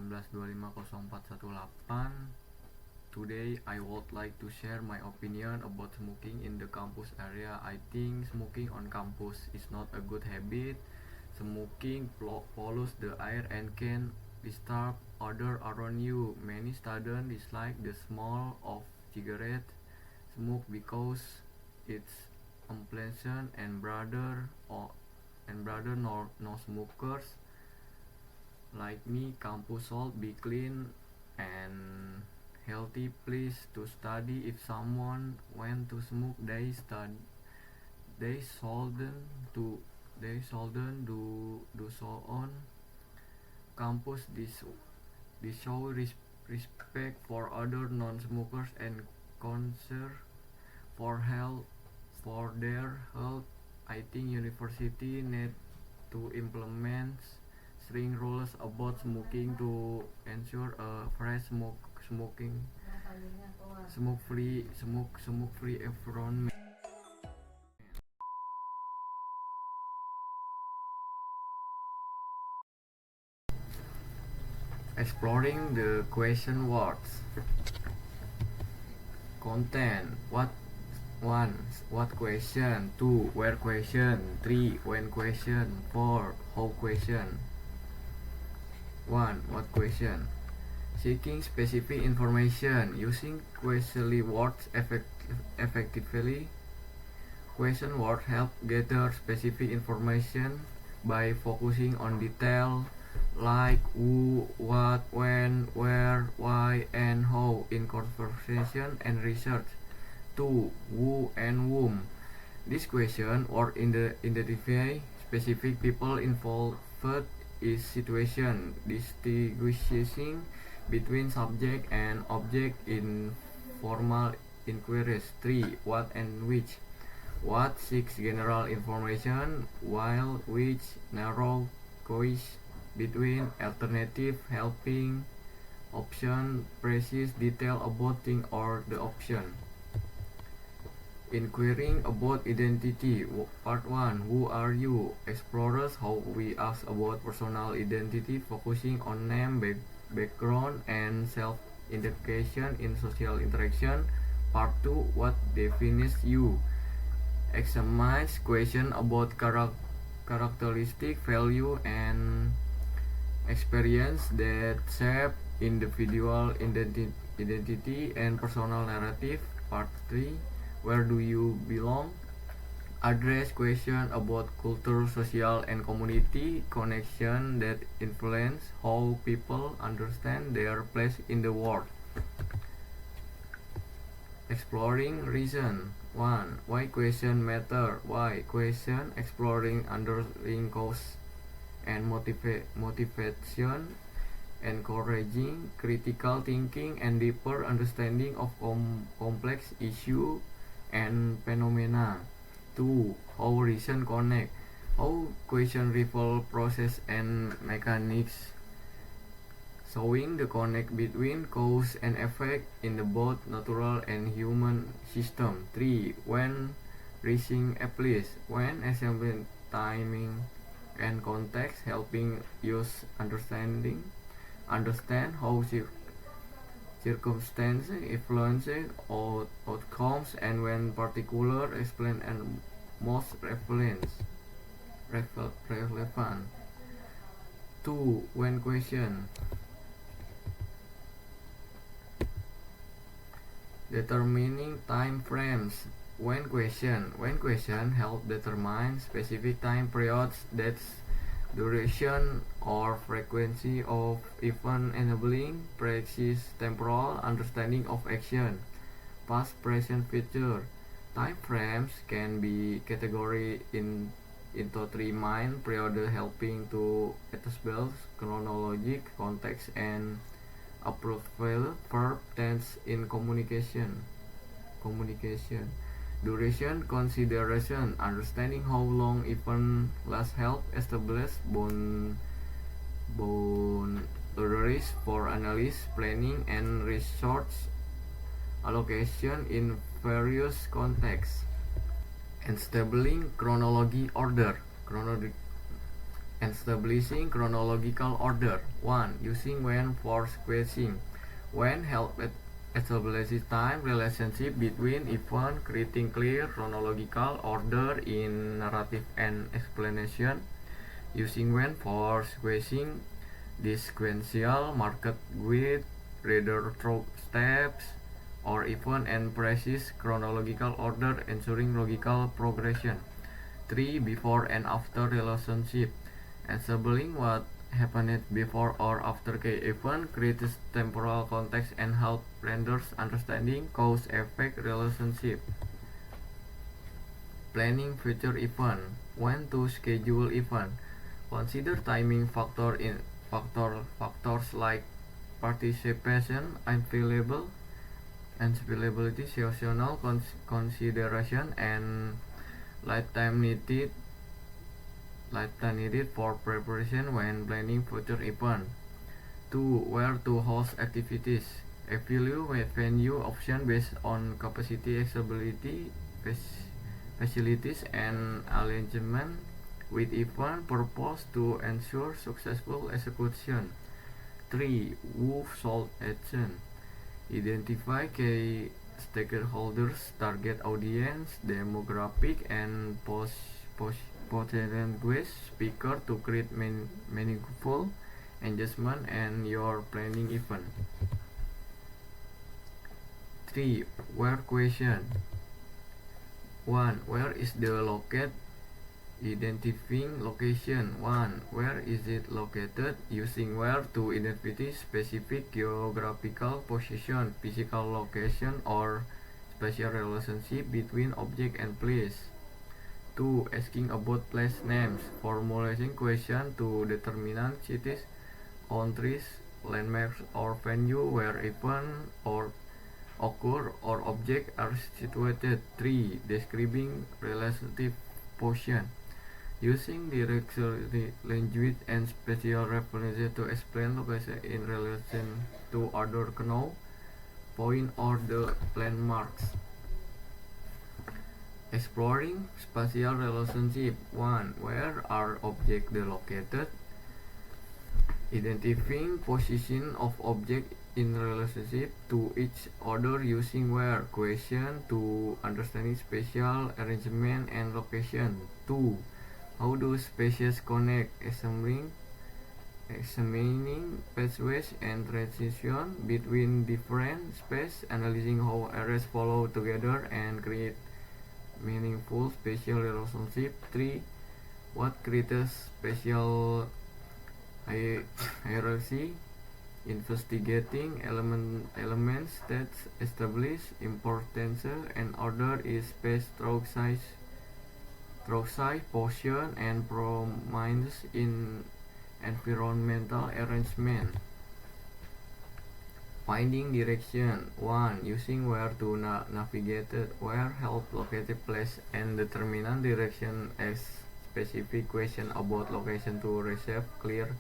19250418. Today I would like to share my opinion about smoking in the campus area. I think smoking on campus is not a good habit. Smoking pollutes the air and can disturb others around you. Many students dislike the smell of cigarette smoke because it's unpleasant, and brother no smokers like me. Campus should be clean and healthy place to study. If someone went to smoke, they shouldn't do they shouldn't do so on campus. This show respect for other non-smokers and concern for their health. I think university need to implement strict rules about smoking to ensure a fresh smoke free environment. Exploring the question words. Content. What question? 2. Where question? 3. When question? 4. How question? 1. What question? Seeking specific information using question words effectively. Question words help gather specific information by focusing on detail like who, what, when, where, why, and how in conversation and research. 2. Who and whom. This question or identify specific people involved in situation, distinguishing between subject and object in formal inquiries. 3. What and which. What seeks general information, while which narrow choice between alternative helping option, precise detail about thing or the option. Inquiring about identity. Part 1. Who are you? Explorers how we ask about personal identity, focusing on name, background, and self-identification in social interaction. Part 2. What defines you? Examines question about characteristic, value, and experience that shape individual identity and personal narrative. Part 3. Where do you belong? Address question about culture, social, and community connection that influence how people understand their place in the world. Exploring reason. 1. Why question matter? Why question exploring underlying cause and motivation, encouraging critical thinking and deeper understanding of complex issue and phenomena. 2. How reason connect. How question revolve process and mechanics, showing the connect between cause and effect in the both natural and human system. 3. When reasoning applies. When assembling timing and context, helping use understand how circumstances influence outcomes, and when particular explain and most relevant. 2. When question. Determining time frames. When question help determine specific time periods, that's duration or frequency of event, enabling precise temporal understanding of action. Past, present, future. Time frames can be categorized into 3 main periods, helping to establish chronologic context and approval verb tense in communication. Duration consideration. Understanding how long event lasts help establish boundaries for analysis, planning, and resource allocation in various contexts. And establishing chronology order. Establishing chronological order. 1. Using when for sequencing. When help establish time relationship between events, creating clear chronological order in narrative and explanation. Using when for sequencing. This sequential marked with reader through steps or event and precise chronological order, ensuring logical progression. 3. Before and after relationship. Enabling what happened before or after key event creates temporal context and help renders understanding cause-effect relationship. Planning future event. When to schedule event. Consider timing factors like participation, availability, seasonal consideration, and lifetime needed for preparation when planning future event. 2. Where to host activities. Evaluate venue option based on capacity, accessibility, facilities, and arrangement with event purpose to ensure successful execution. 3. Who should action. Identify key stakeholders, target audience, demographic, and potential guest speaker to create meaningful engagement and your planning event. 3. Where question. 1. Where is the located? Identifying location. 1. Where is it located? Using where to identify specific geographical position, physical location, or spatial relationship between object and place. 2. Asking about place names. Formulating question to determine cities, countries, landmarks, or venue where event or occur or object are situated. 3. Describing relative position. Using directory language and spatial references to explain location in relation to other known point or the landmarks. Exploring spatial relationship. 1. Where are objects located? Identifying position of object in relationship to each other using where question to understanding spatial arrangement and location. 2. How do spaces connect? Examining pathways and transition between different spaces, analyzing how areas follow together and create meaningful spatial relationship. 3. What creates spatial hierarchy? Investigating elements that establish importance and order is space through size, position, and prominence in environmental arrangement. Finding direction. 1. Using where to navigate. Where help locate place and determine direction as specific question about location to receive clear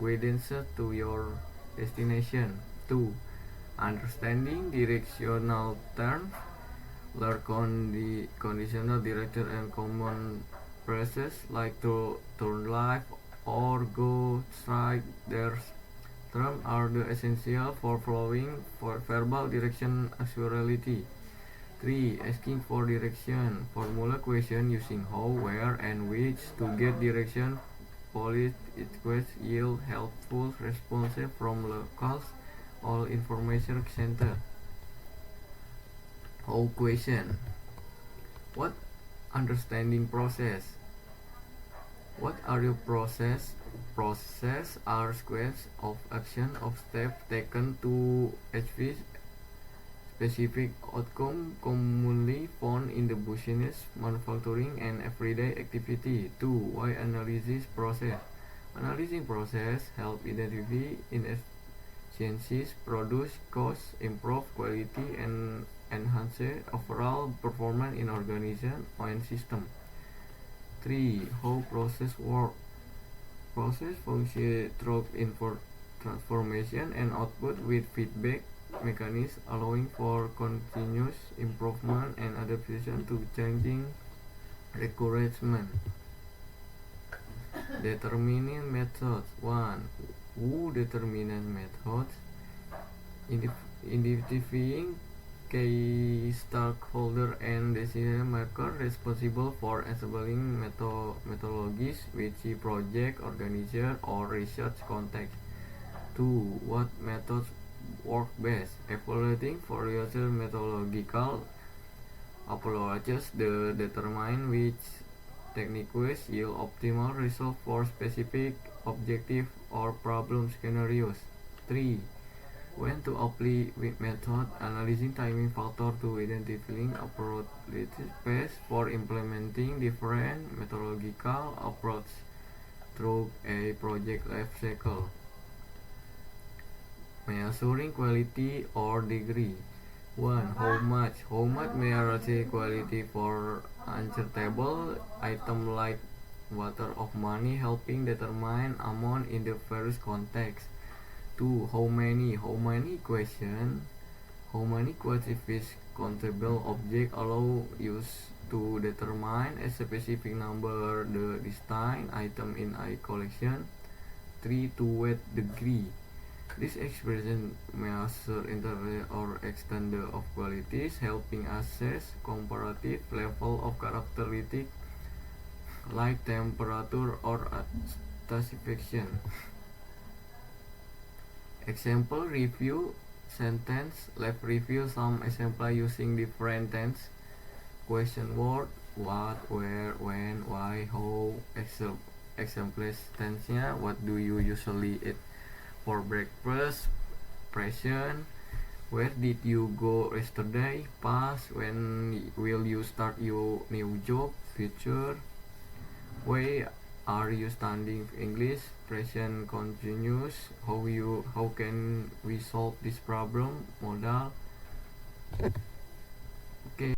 guidance to your destination. 2. Understanding directional terms. Learn conditional director and common phrases like to turn left or go straight. Their terms are the essential for following for verbal direction actuality. 3. Asking for direction. Formula question using how, where, and which to get direction. Police request yield helpful responses from locals or information center. How question. What understanding process? What are your process? Process are sequence of action of steps taken to achieve specific outcome commonly found in the business, manufacturing, and everyday activity. 2. Why analysis process? Analyzing process help identify inefficiencies, produce costs, improve quality, and enhance overall performance in organization and system. 3. How process work? Process function through transformation and output with feedback mechanisms allowing for continuous improvement and adaptation to changing requirements. Determining methods. 1. Who determines methods? Identifying key stakeholder and decision maker responsible for enabling methodologies which project, organization, or research context. 2. What methods work best? Evaluating for user methodological approaches to determine which techniques yield optimal results for specific objective or problem scenarios. 3. When to apply which method, analyzing timing factor to identifying appropriate pace for implementing different methodological approach through a project life cycle. Measuring quality or degree. 1. How much? How much measures quality for uncharitable item like water of money, helping determine amount in the various contexts. 2. How many? How many question? How many quantified countable object allow use to determine a specific number the distinct item in a collection. 3. To what degree? This expression measures interval or extent of qualities, helping assess comparative level of characteristic like temperature or satisfaction. Example review sentence. Let's review some example using different tense. Question word: what, where, when, why, how. Example tense-nya: what do you usually eat for breakfast? Present: where did you go yesterday? Past: when will you start your new job? Future: why are you studying English? Present continuous: how can we solve this problem? Modal. Okay.